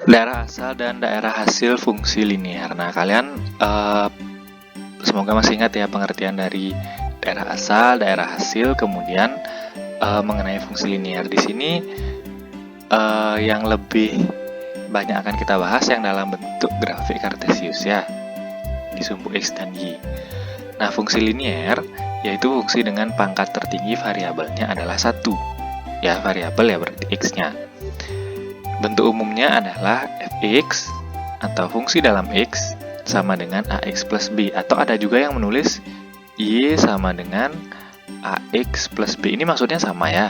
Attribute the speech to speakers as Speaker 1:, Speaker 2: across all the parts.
Speaker 1: Daerah asal dan daerah hasil fungsi linear. Nah, kalian semoga masih ingat ya pengertian dari daerah asal, daerah hasil, kemudian mengenai fungsi linear. Di sini yang lebih banyak akan kita bahas yang dalam bentuk grafik kartesius ya, di sumbu X dan Y. Nah, fungsi linear yaitu fungsi dengan pangkat tertinggi variabelnya adalah 1. Ya, variabel ya berarti X-nya. Bentuk umumnya adalah fx atau fungsi dalam X sama dengan ax plus b, atau ada juga yang menulis y sama dengan ax plus b. Ini maksudnya sama ya,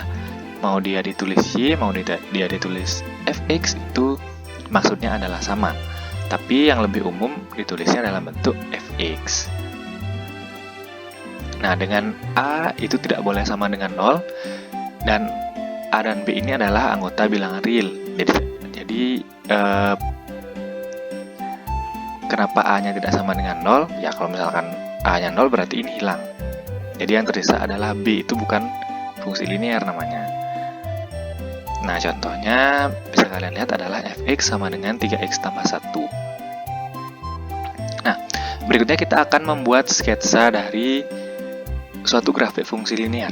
Speaker 1: mau dia ditulis y, mau dia ditulis fx, itu maksudnya adalah sama, tapi yang lebih umum ditulisnya dalam bentuk fx. Nah, dengan a itu tidak boleh sama dengan 0, dan a dan b ini adalah anggota bilangan real. Jadi kenapa a-nya tidak sama dengan 0? Ya, kalau misalkan a-nya 0 berarti ini hilang. Jadi yang tersisa adalah b, itu bukan fungsi linear namanya. Nah, contohnya bisa kalian lihat adalah fx sama dengan 3x tambah 1. Nah, berikutnya kita akan membuat sketsa dari suatu grafik fungsi linear.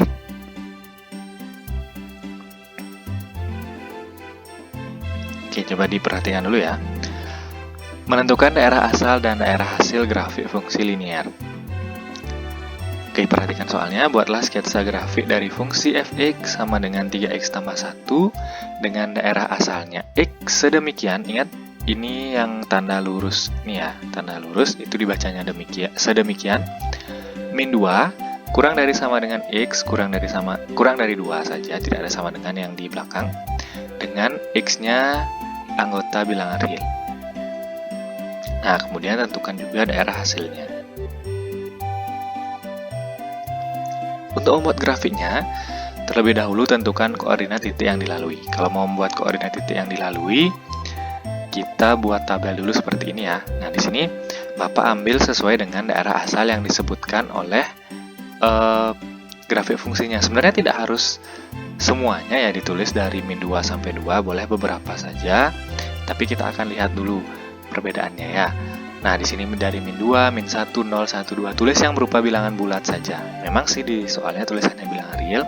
Speaker 1: Oke, coba diperhatikan dulu ya. Menentukan daerah asal dan daerah hasil grafik fungsi linear. Oke, perhatikan soalnya. Buatlah sketsa grafik dari fungsi fx sama dengan 3x tambah 1 dengan daerah asalnya x sedemikian. Ingat, ini yang tanda lurus nih ya. Tanda lurus itu dibacanya sedemikian. Min 2 kurang dari sama dengan x kurang dari 2 saja, tidak ada sama dengan yang di belakang, dengan x-nya anggota bilangan real. Nah, kemudian tentukan juga daerah hasilnya. Untuk membuat grafiknya, terlebih dahulu tentukan koordinat titik yang dilalui. Kalau mau membuat koordinat titik yang dilalui, kita buat tabel dulu seperti ini ya. Nah, di sini Bapak ambil sesuai dengan daerah asal yang disebutkan oleh grafik fungsinya. Sebenarnya tidak harus semuanya ya ditulis dari min 2 sampai 2, boleh beberapa saja, tapi kita akan lihat dulu perbedaannya ya. Nah, di sini dari min 2, min 1, 0, 1, 2, tulis yang berupa bilangan bulat saja. Memang sih di soalnya tulisannya bilangan real,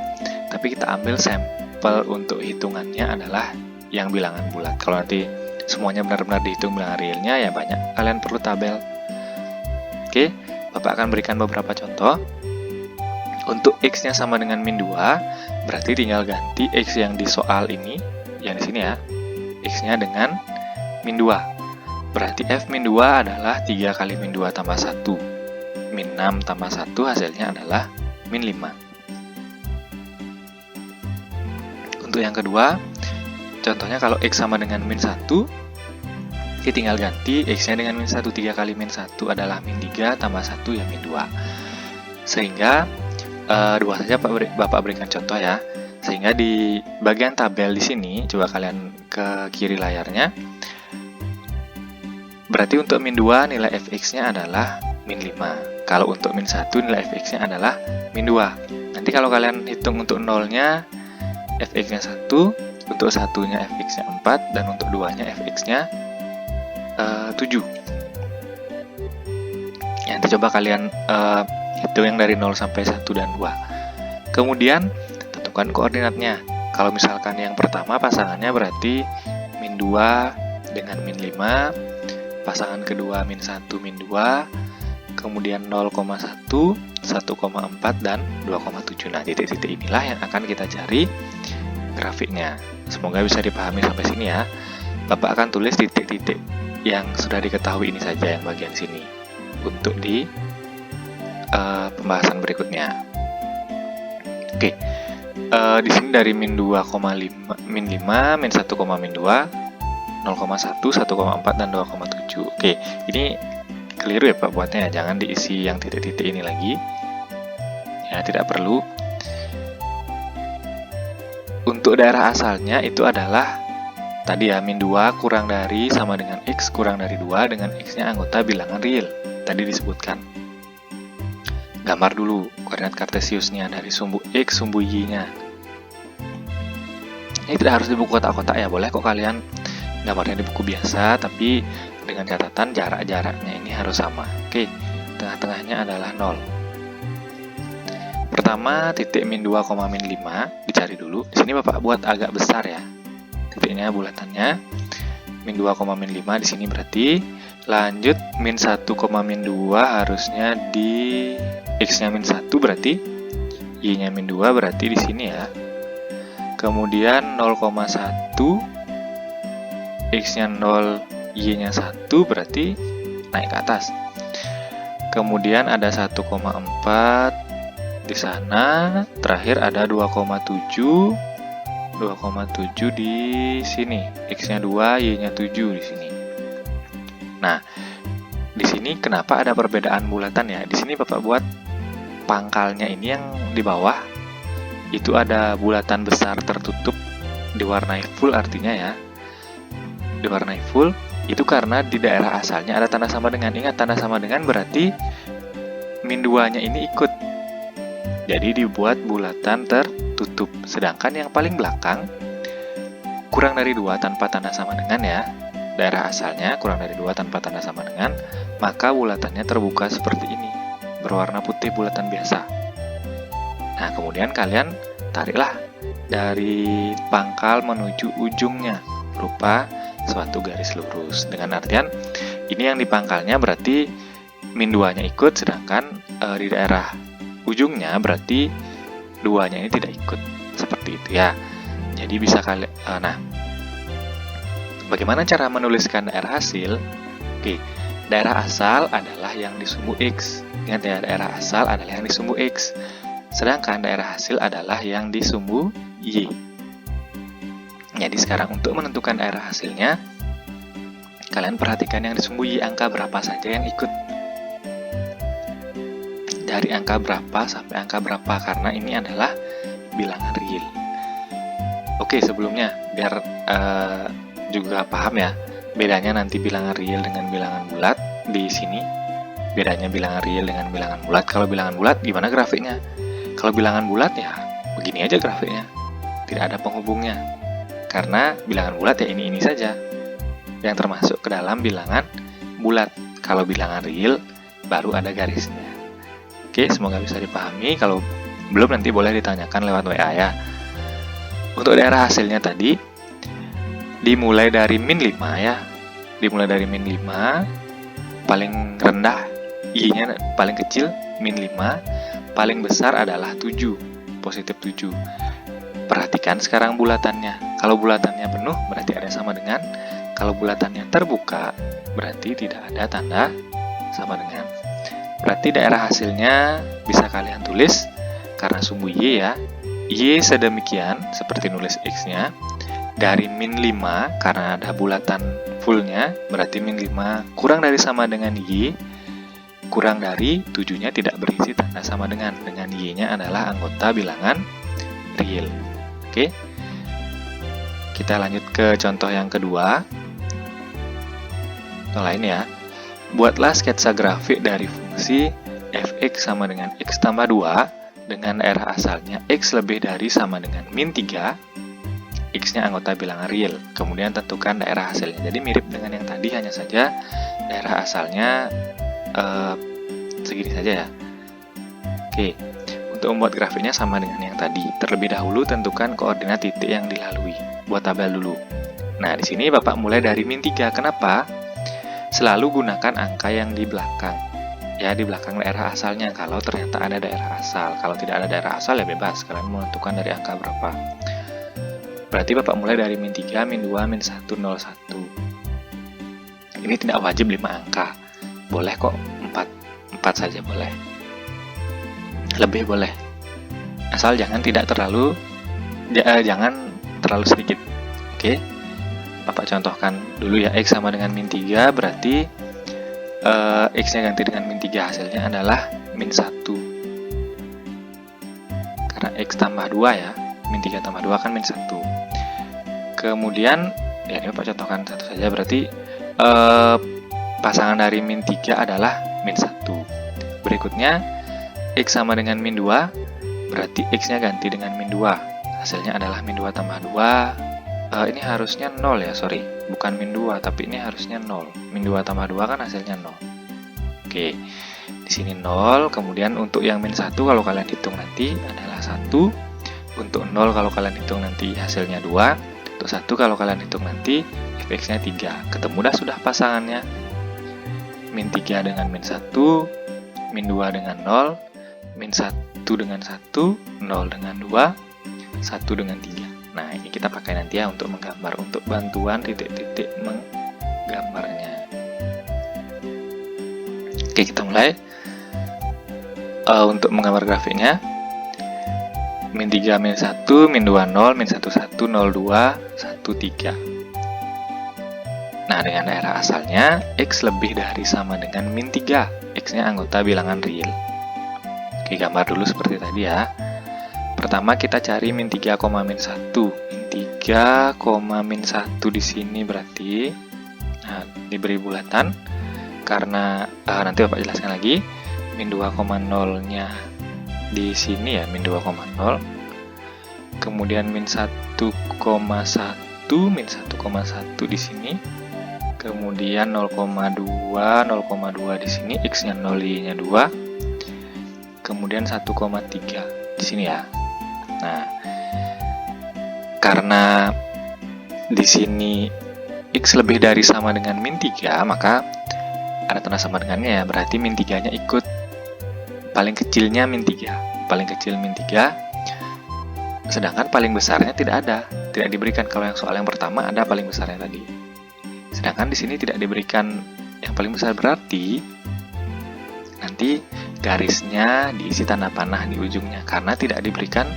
Speaker 1: tapi kita ambil sampel untuk hitungannya adalah yang bilangan bulat. Kalau nanti semuanya benar-benar dihitung bilangan realnya, ya banyak kalian perlu tabel. Oke, Bapak akan berikan beberapa contoh. Untuk x-nya sama dengan min 2, berarti tinggal ganti x yang di soal ini, yang di sini ya, x-nya dengan min 2. Berarti f min 2 adalah 3 kali min 2 tambah 1. Min 6 tambah 1 hasilnya adalah min 5. Untuk yang kedua, contohnya kalau x sama dengan min 1, kita tinggal ganti x-nya dengan min 1. 3 kali min 1 adalah min 3 tambah 1 ya min 2. Sehingga 2 saja Bapak berikan contoh ya. Sehingga di bagian tabel di sini, coba kalian ke kiri layarnya. Berarti untuk min 2 nilai fx-nya adalah min 5. Kalau untuk min 1 nilai fx-nya adalah min 2. Nanti kalau kalian hitung untuk 0-nya fx-nya 1, untuk 1-nya fx-nya 4, dan untuk 2-nya fx-nya 7. Nanti coba kalian hitung yang dari 0 sampai 1 dan 2. Kemudian tentukan koordinatnya. Kalau misalkan yang pertama pasangannya berarti min 2 dengan min 5, pasangan kedua min 1 min 2, kemudian 0,1, 1,4 dan 2,7. Nah, titik-titik inilah yang akan kita cari grafiknya. Semoga bisa dipahami sampai sini ya. Bapak akan tulis titik-titik yang sudah diketahui ini saja, yang bagian sini, untuk di pembahasan berikutnya. Oke, di sini dari min 2,5, min 5, min 1, min 2, 0,1, 1,4 dan 2,7. Oke, ini keliru ya Pak buatnya, jangan diisi yang titik-titik ini lagi. Ya, tidak perlu. Untuk daerah asalnya itu adalah tadi ya, min 2 kurang dari sama dengan x kurang dari 2 dengan x-nya anggota bilangan real. Tadi disebutkan. Gambar dulu koordinat kartesiusnya dari sumbu x, sumbu y-nya. Ini tidak harus di buku kotak-kotak ya, boleh kok kalian gambarnya di buku biasa, tapi dengan catatan jarak-jaraknya ini harus sama. Oke, tengah-tengahnya adalah 0. Pertama, titik min 2, min 5 dicari dulu. Di sini Bapak buat agak besar ya. Titiknya bulatannya. Min 2, min 5 di sini berarti. Lanjut min 1, min 2 harusnya di X-nya min 1 berarti. Y-nya min 2 berarti di sini ya. Kemudian 0,1 X-nya 0, Y-nya 1 berarti naik ke atas. Kemudian ada 1,4 di sana. Terakhir ada 2,7 di sini. X-nya 2, Y-nya 7 di sini. Nah, di sini kenapa ada perbedaan bulatan ya? Di sini Bapak buat pangkalnya ini yang di bawah itu ada bulatan besar tertutup diwarnai full, artinya ya diwarnai full itu karena di daerah asalnya ada tanda sama dengan. Ingat, tanda sama dengan berarti min 2 nya ini ikut, jadi dibuat bulatan tertutup. Sedangkan yang paling belakang kurang dari 2 tanpa tanda sama dengan ya, daerah asalnya kurang dari 2 tanpa tanda sama dengan, maka bulatannya terbuka seperti ini, berwarna putih, bulatan biasa. Nah, kemudian kalian tariklah dari pangkal menuju ujungnya berupa suatu garis lurus. Dengan artian ini yang di pangkalnya berarti min 2-nya ikut, sedangkan di daerah ujungnya berarti 2-nya ini tidak ikut. Seperti itu ya. Jadi bisa kalian nah, bagaimana cara menuliskan daerah hasil? Oke, daerah asal adalah yang di sumbu X. Ingat ya, daerah asal adalah yang di sumbu X. Sedangkan daerah hasil adalah yang di sumbu Y. Jadi sekarang untuk menentukan daerah hasilnya, kalian perhatikan yang di sumbu Y angka berapa saja yang ikut. Dari angka berapa sampai angka berapa, karena ini adalah bilangan real. Oke, sebelumnya biar juga paham ya, bedanya nanti bilangan real dengan bilangan bulat di sini. Bedanya bilangan real dengan bilangan bulat. Kalau bilangan bulat gimana grafiknya? Kalau bilangan bulat ya begini aja grafiknya, tidak ada penghubungnya. Karena bilangan bulat ya ini saja yang termasuk ke dalam bilangan bulat. Kalau bilangan real baru ada garisnya. Oke, semoga bisa dipahami. Kalau belum nanti boleh ditanyakan lewat WA ya. Untuk daerah hasilnya tadi dimulai dari min 5 ya. Dimulai dari min 5, paling rendah Y-nya paling kecil min 5, paling besar adalah 7, positif 7. Perhatikan sekarang bulatannya. Kalau bulatannya penuh berarti ada sama dengan. Kalau bulatannya terbuka berarti tidak ada tanda sama dengan. Berarti daerah hasilnya bisa kalian tulis karena sumbu Y ya. Y sedemikian seperti nulis X-nya. Dari min 5 karena ada bulatan fullnya berarti min 5 kurang dari sama dengan Y, kurang dari 7-nya tidak berisi tanda sama dengan. Dengan Y-nya adalah anggota bilangan real. Oke, kita lanjut ke contoh yang kedua. Contoh lain ya. Buatlah sketsa grafik dari fungsi fx sama dengan x tambah 2 dengan daerah asalnya x lebih dari sama dengan min 3, x-nya anggota bilangan real. Kemudian tentukan daerah hasilnya. Jadi mirip dengan yang tadi, hanya saja daerah asalnya segini saja ya. Oke. Untuk membuat grafiknya sama dengan yang tadi, terlebih dahulu tentukan koordinat titik yang dilalui. Buat tabel dulu. Nah, di sini Bapak mulai dari min 3. Kenapa? Selalu gunakan angka yang di belakang. Ya, di belakang daerah asalnya kalau ternyata ada daerah asal. Kalau tidak ada daerah asal ya bebas, kalian menentukan dari angka berapa. Berarti Bapak mulai dari min 3, min 2, min 1, 0, 1. Ini tidak wajib 5 angka. Boleh kok 4 saja boleh. Lebih boleh, asal jangan terlalu sedikit. Oke, Bapak contohkan dulu ya. X sama dengan min 3 berarti X-nya ganti dengan min 3, hasilnya adalah min 1 karena X tambah 2 ya. Min 3 tambah 2 kan min 1. Kemudian ya ini Bapak contohkan satu saja, berarti pasangan dari min 3 adalah min 1. Berikutnya X sama dengan min 2, berarti X-nya ganti dengan min 2. Hasilnya adalah min 2 tambah 2, Ini harusnya 0 ya, sorry. Bukan min 2, tapi ini harusnya 0. Min 2 tambah 2 kan hasilnya 0. Oke, di sini 0. Kemudian untuk yang min 1 kalau kalian hitung nanti adalah 1. Untuk 0 kalau kalian hitung nanti hasilnya 2. Untuk 1 kalau kalian hitung nanti fx-nya 3. Ketemu dah sudah pasangannya. Min 3 dengan min 1, min 2 dengan 0, min 1 dengan 1, 0 dengan 2, 1 dengan 3. Nah, ini kita pakai nanti ya untuk menggambar, untuk bantuan titik-titik menggambarnya. Oke, kita mulai. Untuk menggambar grafiknya, min 3, min 1, min 2, 0, min 1, 1, 0, 2, 1, 3. Nah, dengan daerah asalnya, X lebih dari sama dengan min 3. X-nya anggota bilangan real. Oke, gambar dulu seperti tadi ya. Pertama kita cari min 3, min 1. Min 3, min 1 di sini berarti diberi bulatan. Karena nanti Bapak jelaskan lagi. Min 2,0-nya di sini ya, min 2,0. Kemudian min 1,1, min 1,1 di sini. Kemudian 0,2 di sini, X-nya 0, Y-nya 2. Kemudian 1,3 di sini ya. Nah, karena di sini X lebih dari sama dengan min 3, maka ada tanda sama dengannya ya, berarti min 3-nya ikut paling kecilnya min 3. Paling kecil min 3, sedangkan paling besarnya tidak ada, tidak diberikan. Kalau yang soal yang pertama ada paling besarnya tadi. Sedangkan di sini tidak diberikan yang paling besar, berarti nanti garisnya diisi tanda panah di ujungnya, karena tidak diberikan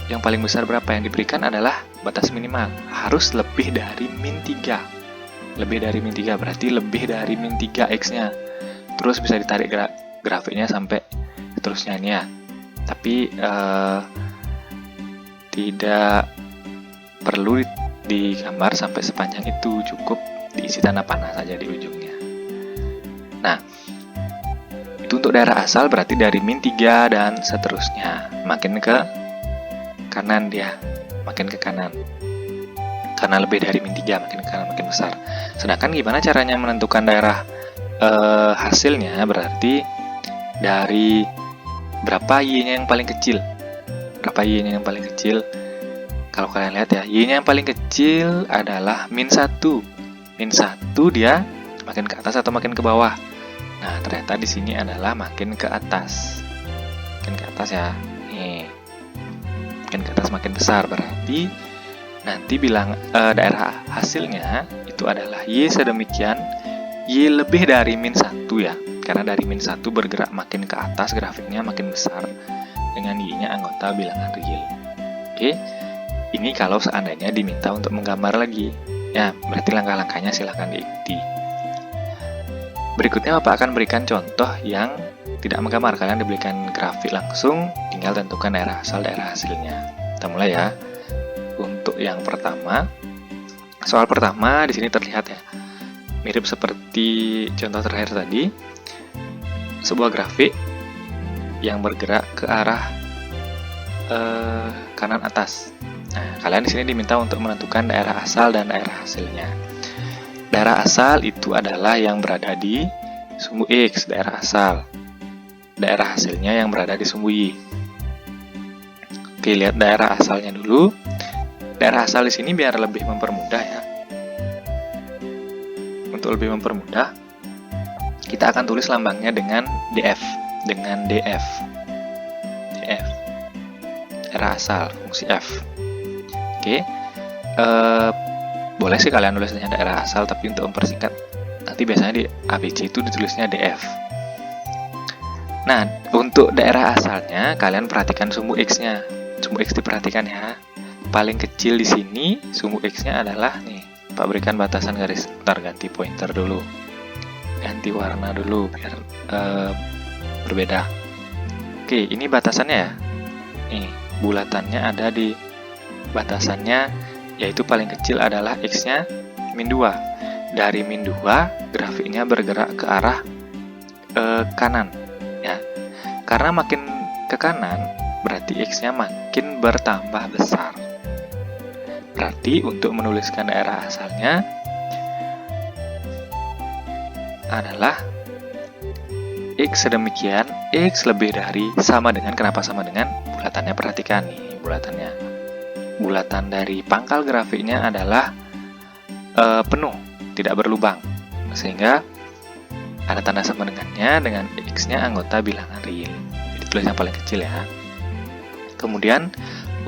Speaker 1: yang paling besar berapa. Yang diberikan adalah batas minimal, harus lebih dari min 3. Lebih dari min 3 berarti lebih dari min 3 X-nya. Terus bisa ditarik grafiknya sampai seterusnya ini ya. Tapi tidak perlu digambar sampai sepanjang itu, cukup diisi tanda panah saja di ujungnya. Nah, itu untuk daerah asal, berarti dari min 3 dan seterusnya. Makin ke kanan dia, makin ke kanan. Karena lebih dari min 3, makin ke kanan makin besar. Sedangkan gimana caranya menentukan daerah hasilnya? Berarti dari berapa Y-nya yang paling kecil. Berapa Y-nya yang paling kecil? Kalau kalian lihat ya, Y-nya yang paling kecil adalah min 1. Min 1 dia makin ke atas atau makin ke bawah? Nah, ternyata di sini adalah makin ke atas. Makin ke atas ya. Nih. Makin ke atas makin besar, berarti nanti bilang daerah hasilnya itu adalah Y sedemikian, Y lebih dari min 1 ya. Karena dari min 1 bergerak makin ke atas, grafiknya makin besar dengan Y-nya anggota bilangan real. Oke. Ini kalau seandainya diminta untuk menggambar lagi. Ya, berarti langkah-langkahnya silahkan diikuti. Berikutnya Bapak akan berikan contoh yang tidak menggambar. Kalian diberikan grafik langsung, tinggal tentukan daerah asal, daerah hasilnya. Kita mulai ya. Untuk yang pertama, soal pertama di sini terlihat ya, mirip seperti contoh terakhir tadi. Sebuah grafik yang bergerak ke arah kanan atas. Nah, kalian di sini diminta untuk menentukan daerah asal dan daerah hasilnya. Daerah asal itu adalah yang berada di sumbu X, daerah asal. Daerah hasilnya yang berada di sumbu Y. Oke, lihat daerah asalnya dulu. Daerah asal di sini biar lebih mempermudah ya. Untuk lebih mempermudah, kita akan tulis lambangnya dengan DF. Dengan DF. DF. Daerah asal, fungsi F. Oke, boleh sih kalian tulisnya daerah asal, tapi untuk mempersingkat nanti biasanya di ABC itu ditulisnya DF. Nah, untuk daerah asalnya kalian perhatikan sumbu X-nya. Sumbu X diperhatikan ya. Paling kecil di sini sumbu X-nya adalah nih. Pak berikan batasan garis. Ntar ganti pointer dulu. Ganti warna dulu biar berbeda. Oke, ini batasannya ya. Nih, bulatannya ada di batasannya, yaitu paling kecil adalah X-nya min 2. Dari min 2, grafiknya bergerak ke arah kanan. Ya. Karena makin ke kanan, berarti X-nya makin bertambah besar. Berarti untuk menuliskan daerah asalnya adalah X sedemikian, X lebih dari, sama dengan, kenapa sama dengan? Bulatannya, perhatikan nih bulatannya. Bulatan dari pangkal grafiknya adalah penuh, tidak berlubang. Sehingga ada tanda sama dengannya, dengan X-nya anggota bilangan real. Jadi tulis yang paling kecil ya. Kemudian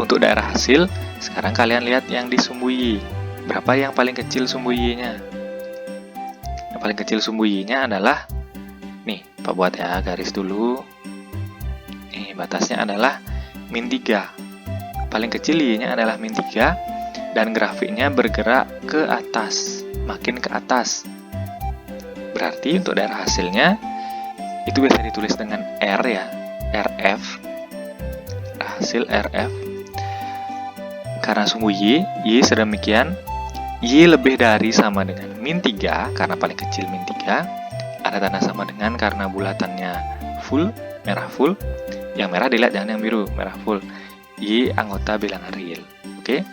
Speaker 1: untuk daerah hasil, sekarang kalian lihat yang di sumbu Y. Berapa yang paling kecil sumbu Y-nya? Yang paling kecil sumbu Y-nya adalah, nih, Pak buat ya, garis dulu. Nih, batasnya adalah min 3. Paling kecil Y-nya adalah min 3, dan grafiknya bergerak ke atas, makin ke atas. Berarti untuk daerah hasilnya, itu bisa ditulis dengan R ya, RF. Hasil RF. Karena sumbu Y sedemikian, Y lebih dari sama dengan min 3, karena paling kecil min 3. Ada tanda sama dengan karena bulatannya full, merah full. Yang merah dilihat, jangan yang biru, merah full. Y anggota bilangan real. Oke,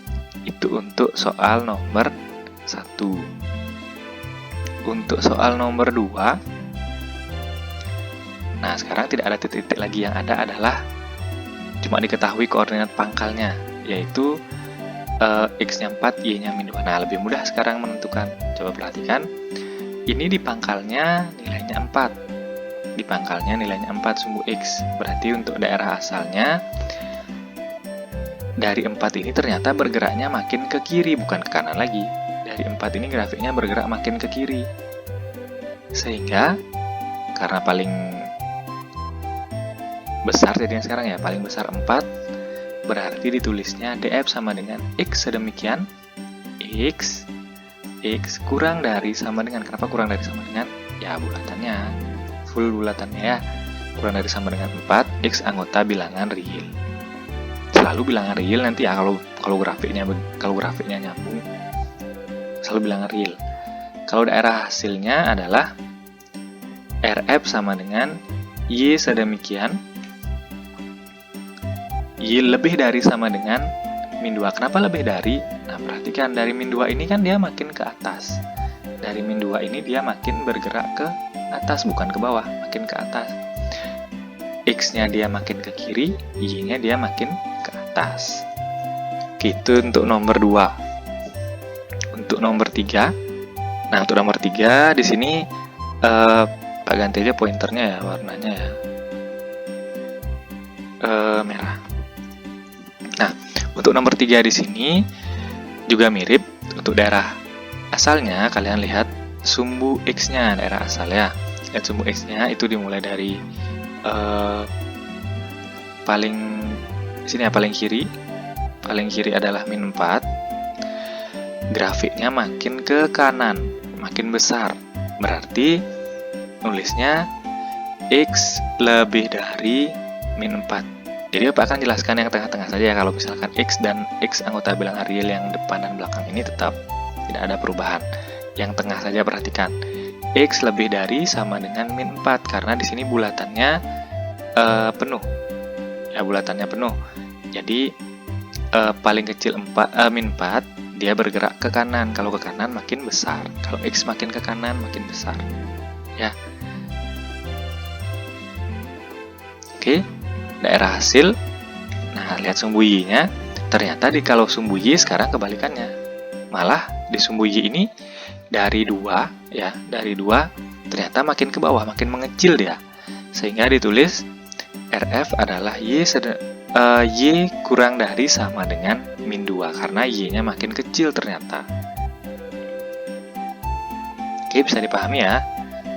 Speaker 1: itu untuk soal nomor 1. Untuk soal nomor 2, nah sekarang tidak ada titik-titik lagi, yang ada adalah cuma diketahui koordinat pangkalnya, yaitu X-nya 4, Y-nya min 2. Nah, lebih mudah sekarang menentukan. Coba perhatikan. Ini di pangkalnya nilainya 4. Di pangkalnya nilainya 4 sumbu X. Berarti untuk daerah asalnya, dari 4 ini ternyata bergeraknya makin ke kiri, bukan ke kanan lagi. Dari 4 ini grafiknya bergerak makin ke kiri. Sehingga, karena paling besar jadinya sekarang ya, paling besar 4, berarti ditulisnya DF sama dengan X sedemikian, X kurang dari sama dengan, kenapa kurang dari sama dengan? Ya bulatannya, full bulatannya ya, kurang dari sama dengan 4, X anggota bilangan real. Selalu bilangan real nanti ya, kalau grafiknya nyambung, selalu bilangan real. Kalau daerah hasilnya adalah RF sama dengan Y sedemikian, Y lebih dari sama dengan min 2. Kenapa lebih dari? Nah, perhatikan dari min 2 ini kan dia makin ke atas. Dari min 2 ini dia makin bergerak ke atas, bukan ke bawah, makin ke atas. X-nya dia makin ke kiri, Y-nya dia makin ke atas. Gitu untuk nomor 2. Untuk nomor 3. Nah, untuk nomor 3 di sini Pak ganti aja pointernya ya, warnanya ya. Merah. Nah, untuk nomor 3 di sini juga mirip. Untuk daerah asalnya, kalian lihat sumbu X-nya, daerah asal ya. Lihat sumbu X-nya itu dimulai dari paling sini ya, paling kiri. Paling kiri adalah min 4. Grafiknya makin ke kanan, makin besar. Berarti nulisnya X lebih dari min 4. Jadi Bapak akan jelaskan yang tengah-tengah saja ya. Kalau misalkan X dan X anggota bilangan real yang depan dan belakang ini tetap tidak ada perubahan. Yang tengah saja perhatikan. X lebih dari sama dengan min 4, karena di sini bulatannya penuh. Ya, bulatannya penuh. Jadi paling kecil min 4, dia bergerak ke kanan. Kalau ke kanan makin besar. Kalau X makin ke kanan makin besar. Ya. Oke. Daerah hasil. Nah, lihat sumbu Y-nya. Ternyata kalau sumbu Y sekarang kebalikannya. Malah di sumbu Y ini dari 2 ya, dari 2 ternyata makin ke bawah, makin mengecil dia. Sehingga ditulis RF adalah Y kurang dari sama dengan min 2, karena Y-nya makin kecil ternyata. Oke, bisa dipahami ya.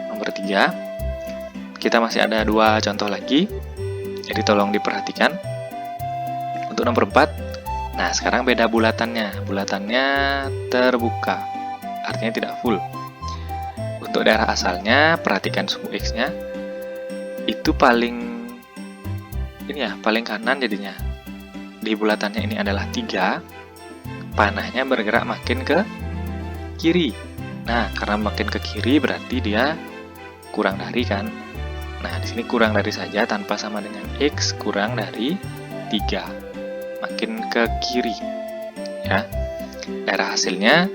Speaker 1: Nomor 3. Kita masih ada 2 contoh lagi. Jadi tolong diperhatikan. Untuk nomor 4, nah sekarang beda bulatannya. Bulatannya terbuka, artinya tidak full. Untuk daerah asalnya, perhatikan sumbu X-nya. Itu paling paling kanan jadinya. Di bulatannya ini adalah 3. Panahnya bergerak makin ke kiri. Nah, karena makin ke kiri berarti dia kurang dari kan. Nah, di sini kurang dari saja tanpa sama dengan X kurang dari 3. Makin ke kiri. Ya. Daerah hasilnya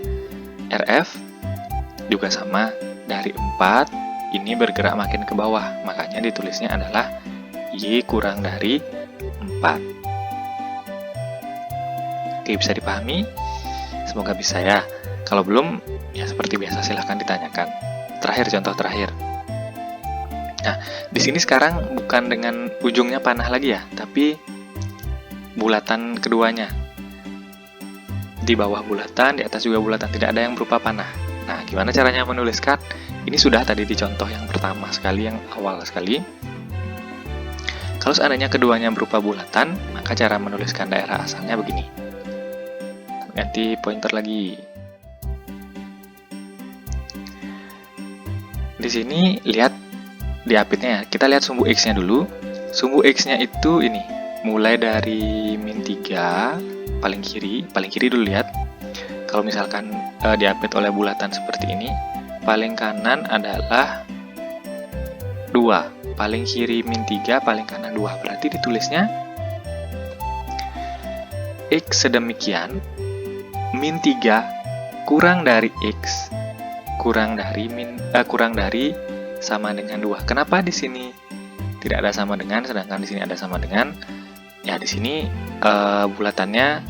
Speaker 1: RF juga sama, dari 4 ini bergerak makin ke bawah, makanya ditulisnya adalah Y kurang dari 4. Oke, bisa dipahami? Semoga bisa ya. Kalau belum, ya seperti biasa silahkan ditanyakan. Terakhir, contoh terakhir. Nah, di sini sekarang bukan dengan ujungnya panah lagi ya, tapi bulatan keduanya. Di bawah bulatan, di atas juga bulatan, tidak ada yang berupa panah. Nah, gimana caranya menuliskan? Ini sudah tadi di contoh yang pertama sekali, yang awal sekali. Kalau seandainya keduanya berupa bulatan, maka cara menuliskan daerah asalnya begini. Ganti pointer lagi. Di sini lihat di update-nya ya. Kita lihat sumbu X-nya dulu. Sumbu X-nya itu ini, mulai dari min 3 paling kiri dulu lihat. Kalau misalkan di-update oleh bulatan seperti ini, paling kanan adalah 2, paling kiri min 3, paling kanan 2. Berarti ditulisnya X sedemikian, min 3 kurang dari X kurang dari sama dengan 2. Kenapa di sini tidak ada sama dengan, sedangkan di sini ada sama dengan? Ya, di sini bulatannya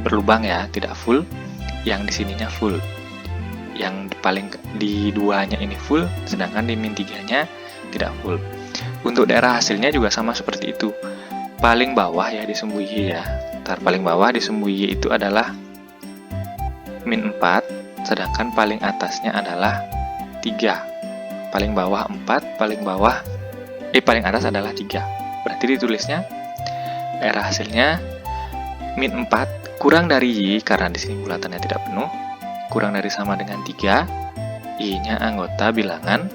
Speaker 1: berlubang ya, tidak full. Yang di sininya full. Yang paling di 2-nya ini full, sedangkan di min 3-nya tidak full. Untuk daerah hasilnya juga sama seperti itu. Paling bawah ya di sumbu Y ya. Paling bawah di sumbu Y itu adalah min 4, sedangkan paling atasnya adalah 3. Paling bawah 4, paling atas adalah 3. Berarti ditulisnya daerah hasilnya min 4 kurang dari Y, karena di sini bulatannya tidak penuh, kurang dari sama dengan 3, Y-nya anggota bilangan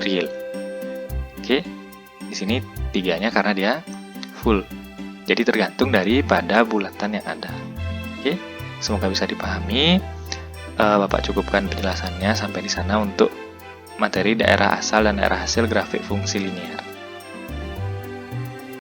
Speaker 1: real. Oke, di sini 3-nya karena dia full. Jadi tergantung daripada bulatan yang ada. Oke, semoga bisa dipahami. Bapak cukupkan penjelasannya sampai di sana untuk materi daerah asal dan daerah hasil grafik fungsi linier.